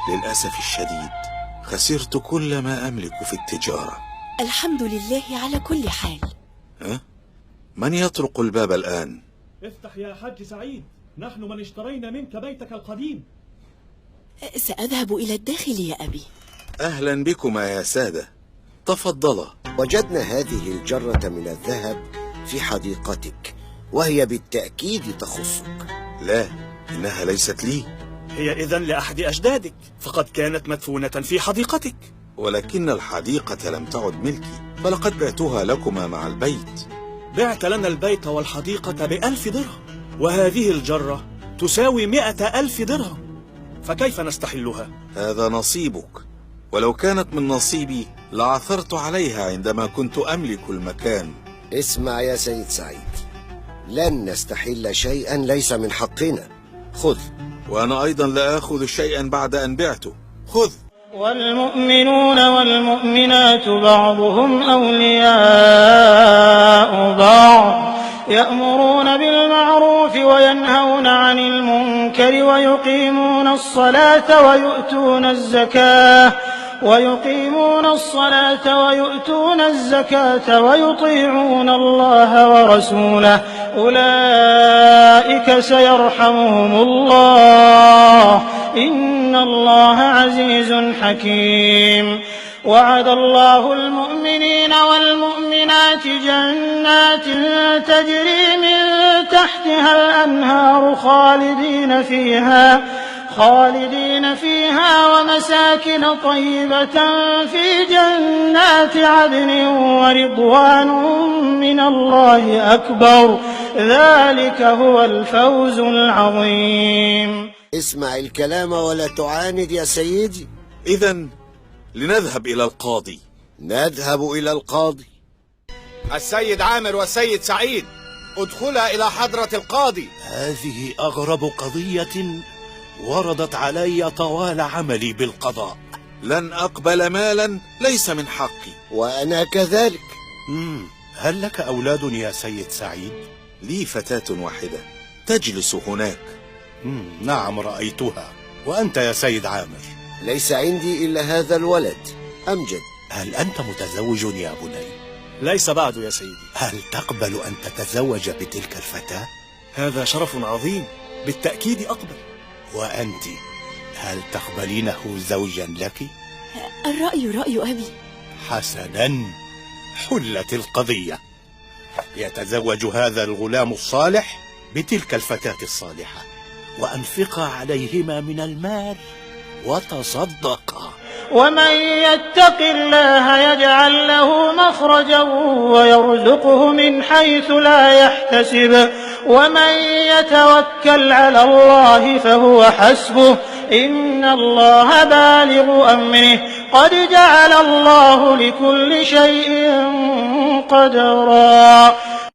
للأسف الشديد خسرت كل ما أملك في التجارة. الحمد لله على كل حال. من يطرق الباب الآن؟ افتح يا حاج سعيد، نحن من اشترينا منك بيتك القديم. سأذهب إلى الداخل يا أبي. أهلا بكما يا سادة، تفضلا. وجدنا هذه الجرة من الذهب في حديقتك، وهي بالتأكيد تخصك. لا، إنها ليست لي. هي إذن لأحد أجدادك، فقد كانت مدفونة في حديقتك. ولكن الحديقة لم تعد ملكي، فلقد بعتها لكما مع البيت. بعت لنا البيت والحديقة ب1000 درهم، وهذه الجرة تساوي 100,000 درهم، فكيف نستحلها؟ هذا نصيبك، ولو كانت من نصيبي لعثرت عليها عندما كنت أملك المكان. اسمع يا سيد سعيد، لن نستحل شيئا ليس من حقنا. خذ. وأنا أيضا لا أخذ شيئا بعد أن بعته. خذ. والمؤمنون والمؤمنات بعضهم أولياء بعض، يأمرون بالمعروف وينهون عن المنكر ويقيمون الصلاة ويؤتون الزكاة ويطيعون الله ورسوله، أولئك سيرحمهم الله، إن الله عزيز حكيم. وعد الله المؤمنين والمؤمنات جنات تجري من تحتها الأنهار خالدين فيها ومساكن طيبة في جنات عدن ورضوان من الله أكبر، ذلك هو الفوز العظيم. اسمع الكلام ولا تعاند يا سيدي. إذن لنذهب إلى القاضي. نذهب إلى القاضي. السيد عامر والسيد سعيد، ادخلا إلى حضرة القاضي. هذه أغرب قضية وردت علي طوال عملي بالقضاء. لن أقبل مالا ليس من حقي. وأنا كذلك. هل لك أولاد يا سيد سعيد؟ لي فتاة واحدة تجلس هناك. نعم رأيتها. وأنت يا سيد عامر؟ ليس عندي إلا هذا الولد أمجد. هل أنت متزوج يا بني؟ ليس بعد يا سيدي. هل تقبل أن تتزوج بتلك الفتاة؟ هذا شرف عظيم، بالتأكيد أقبل. وأنت هل تقبلينه زوجا لك؟ الرأي رأي أبي. حسنا، حلت القضية. يتزوج هذا الغلام الصالح بتلك الفتاة الصالحة، وأنفقا عليهما من المال وتصدقا. ومن يتق الله يجعل له مخرجا ويرزقه من حيث لا يحتسب، ومن يتوكل على الله فهو حسبه، إن الله بالغ أمره، قد جعل الله لكل شيء قدرا.